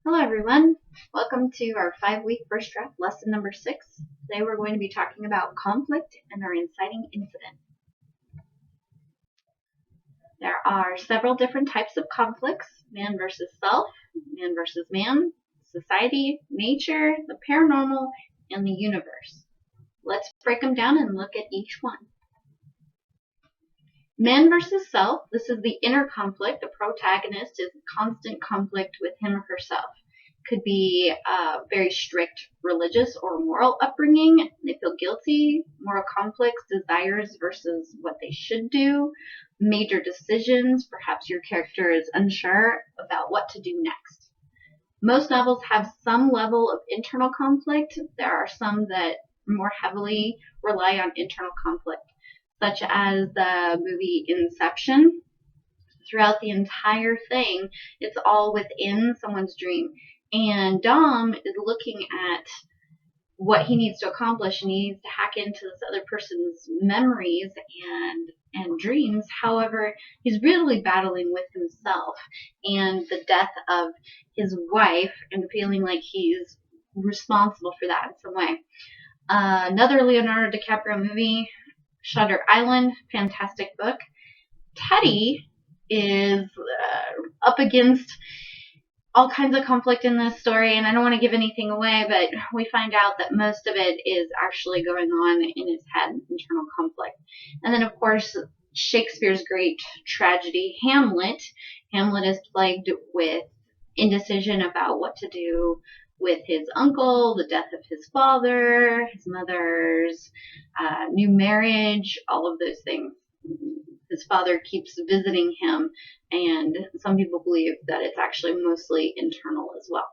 Hello everyone, welcome to our 5-week first draft lesson number 6. Today we're going to be talking about conflict and our inciting incident. There are several different types of conflicts: man versus self, man versus man, society, nature, the paranormal, and the universe. Let's break them down and look at each one. Man versus self, this is the inner conflict. The protagonist is in constant conflict with him or herself. Could be a very strict religious or moral upbringing. They feel guilty, moral conflicts, desires versus what they should do, major decisions. Perhaps your character is unsure about what to do next. Most novels have some level of internal conflict. There are some that more heavily rely on internal conflict, such as the movie Inception. Throughout the entire thing, it's all within someone's dream. And Dom is looking at what he needs to accomplish, and he needs to hack into this other person's memories and dreams. However, he's really battling with himself and the death of his wife and feeling like he's responsible for that in some way. Another Leonardo DiCaprio movie, Shutter Island, fantastic book. Teddy is up against all kinds of conflict in this story, and I don't want to give anything away, but we find out that most of it is actually going on in his head, internal conflict. And then, of course, Shakespeare's great tragedy, Hamlet. Hamlet is plagued with indecision about what to do with his uncle, the death of his father, his mother's new marriage, all of those things. His father keeps visiting him, and some people believe that it's actually mostly internal as well.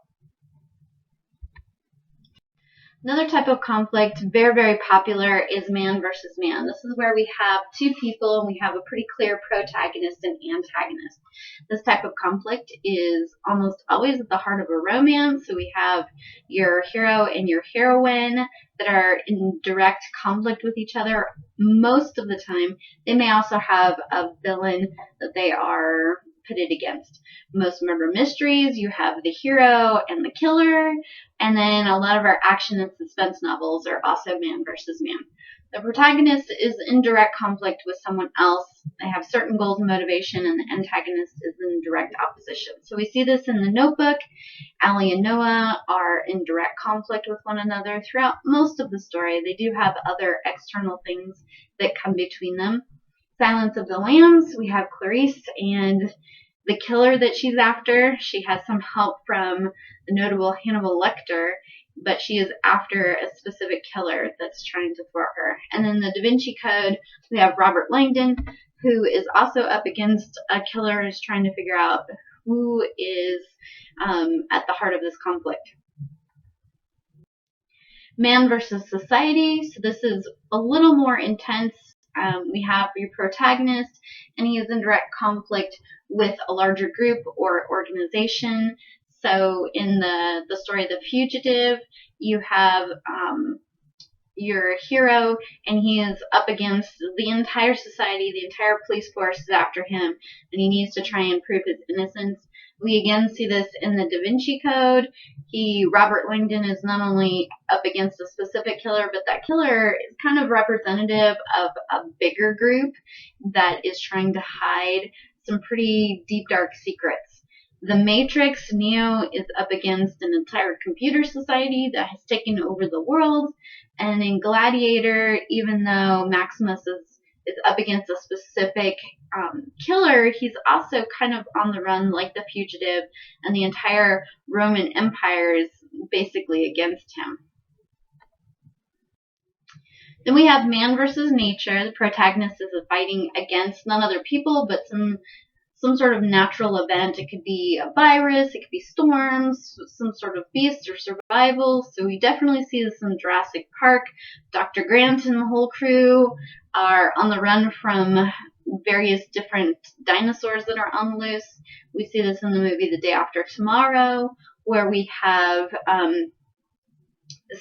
Another type of conflict, very, very popular, is man versus man. This is where we have two people and we have a pretty clear protagonist and antagonist. This type of conflict is almost always at the heart of a romance. So we have your hero and your heroine that are in direct conflict with each other most of the time. They may also have a villain that they are pitted against. Most murder mysteries, you have the hero and the killer, and then a lot of our action and suspense novels are also man versus man. The protagonist is in direct conflict with someone else. They have certain goals and motivation, and the antagonist is in direct opposition. So we see this in The Notebook. Allie and Noah are in direct conflict with one another throughout most of the story. They do have other external things that come between them. Silence of the Lambs, we have Clarice and the killer that she's after. She has some help from the notable Hannibal Lecter, but she is after a specific killer that's trying to thwart her. And then the Da Vinci Code, we have Robert Langdon, who is also up against a killer and is trying to figure out who is at the heart of this conflict. Man versus society, so this is a little more intense. We have your protagonist, and he is in direct conflict with a larger group or organization. So in the story The Fugitive, you have your hero, and he is up against the entire society. The entire police force is after him, and he needs to try and prove his innocence. We again see this in the Da Vinci Code. Robert Langdon is not only up against a specific killer, but that killer is kind of representative of a bigger group that is trying to hide some pretty deep, dark secrets. The Matrix, Neo is up against an entire computer society that has taken over the world. And in Gladiator, even though Maximus is up against a specific killer, he's also kind of on the run like the Fugitive, and the entire Roman Empire is basically against him. Then we have man versus nature. The protagonist is fighting against none other people but some sort of natural event. It could be a virus, it could be storms, some sort of beast or survival. So we definitely see this in Jurassic Park. Dr. Grant and the whole crew are on the run from various different dinosaurs that are on the loose. We see this in the movie The Day After Tomorrow, where we have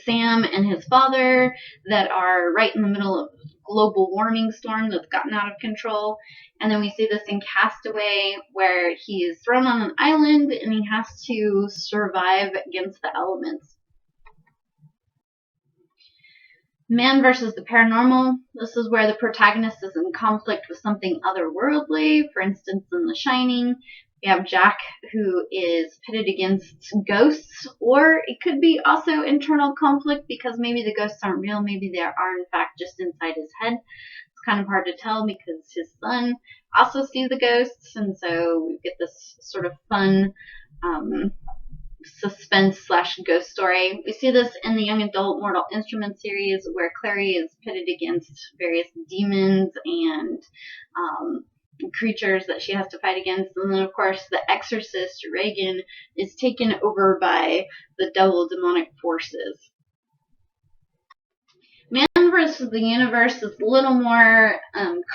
Sam and his father that are right in the middle of global warming storm that's gotten out of control. And then we see this in Castaway, where he is thrown on an island and he has to survive against the elements. Man versus the paranormal. This is where the protagonist is in conflict with something otherworldly. For instance, in The Shining, we have Jack, who is pitted against ghosts, or it could be also internal conflict because maybe the ghosts aren't real. Maybe they are in fact just inside his head. It's kind of hard to tell because his son also sees the ghosts, and so we get this sort of fun suspense / ghost story. We see this in the young adult Mortal Instruments series, where Clary is pitted against various demons and creatures that she has to fight against. And then, of course, the exorcist, Reagan, is taken over by the devil demonic forces. Man versus the Universe is a little more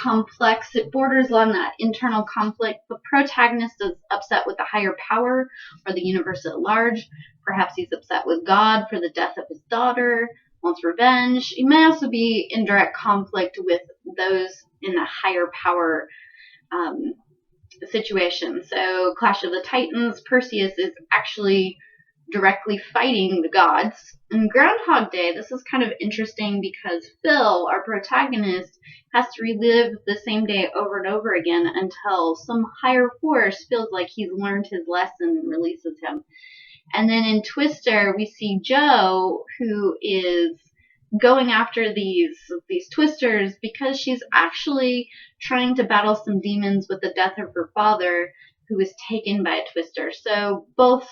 complex. It borders on that internal conflict. The protagonist is upset with the higher power or the universe at large. Perhaps he's upset with God for the death of his daughter, wants revenge. He may also be in direct conflict with those in the higher power situation. So Clash of the Titans, Perseus is actually directly fighting the gods. In Groundhog Day, this is kind of interesting because Phil, our protagonist, has to relive the same day over and over again until some higher force feels like he's learned his lesson and releases him. And then in Twister, we see Joe, who is going after these twisters because she's actually trying to battle some demons with the death of her father, who was taken by a twister. So both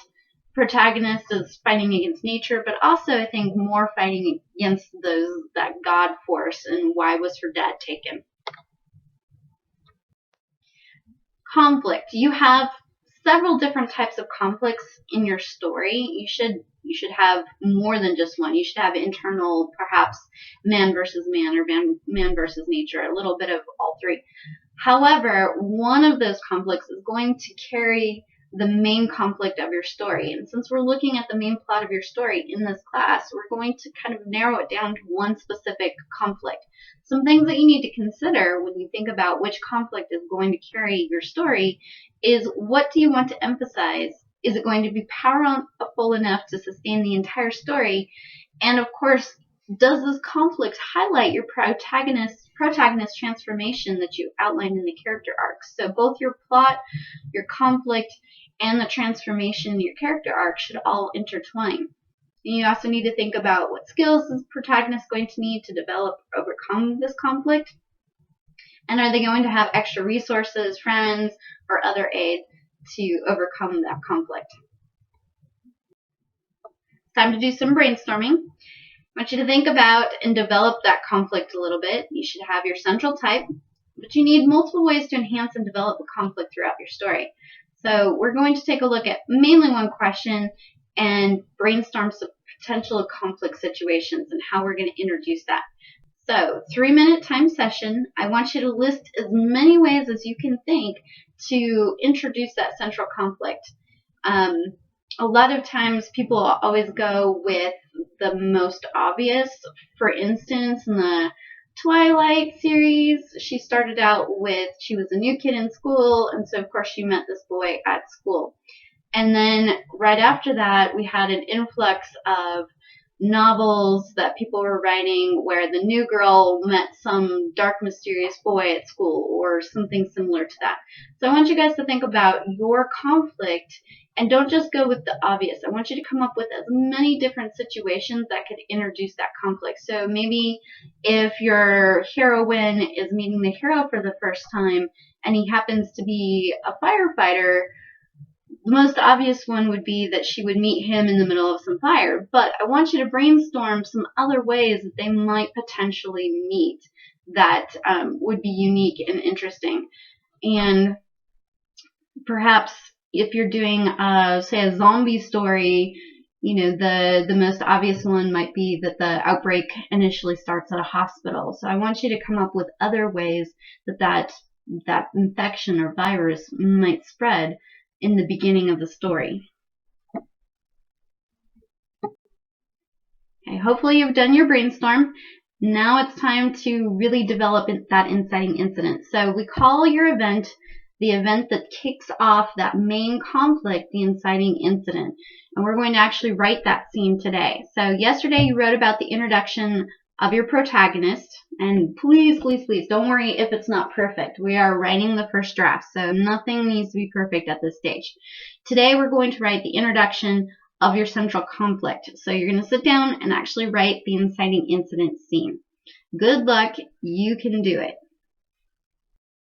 protagonist is fighting against nature, but also I think more fighting against that God force and why was her dad taken. Conflict. You have several different types of conflicts in your story. You should have more than just one. You should have internal, perhaps man versus man or man versus nature, a little bit of all three. However, one of those conflicts is going to carry the main conflict of your story. And since we're looking at the main plot of your story in this class, we're going to kind of narrow it down to one specific conflict. Some things that you need to consider when you think about which conflict is going to carry your story is, what do you want to emphasize? Is it going to be powerful enough to sustain the entire story? And of course, does this conflict highlight your protagonist transformation that you outlined in the character arcs? So both your plot, your conflict, and the transformation in your character arc should all intertwine. And you also need to think about what skills is protagonist going to need to develop or overcome this conflict. And are they going to have extra resources, friends, or other aid to overcome that conflict? It's time to do some brainstorming. I want you to think about and develop that conflict a little bit. You should have your central type, but you need multiple ways to enhance and develop the conflict throughout your story. So we're going to take a look at mainly one question and brainstorm some potential conflict situations and how we're going to introduce that. So 3-minute time session. I want you to list as many ways as you can think to introduce that central conflict. A lot of times people always go with the most obvious. For instance, in the Twilight series, she started out with, she was a new kid in school, and so of course she met this boy at school. And then right after that, we had an influx of novels that people were writing where the new girl met some dark, mysterious boy at school or something similar to that. So I want you guys to think about your conflict and don't just go with the obvious. I want you to come up with as many different situations that could introduce that conflict. So maybe if your heroine is meeting the hero for the first time and he happens to be a firefighter, the most obvious one would be that she would meet him in the middle of some fire. But I want you to brainstorm some other ways that they might potentially meet that would be unique and interesting. And perhaps if you're doing, say, a zombie story, you know, the most obvious one might be that the outbreak initially starts at a hospital. So I want you to come up with other ways that infection or virus might spread in the beginning of the story. Okay, hopefully you've done your brainstorm. Now it's time to really develop that inciting incident. So we call your event the event that kicks off that main conflict, the inciting incident. And we're going to actually write that scene today. So yesterday you wrote about the introduction of your protagonist. And please, please, please, don't worry if it's not perfect. We are writing the first draft, so nothing needs to be perfect at this stage. Today we're going to write the introduction of your central conflict. So you're going to sit down and actually write the inciting incident scene. Good luck, you can do it.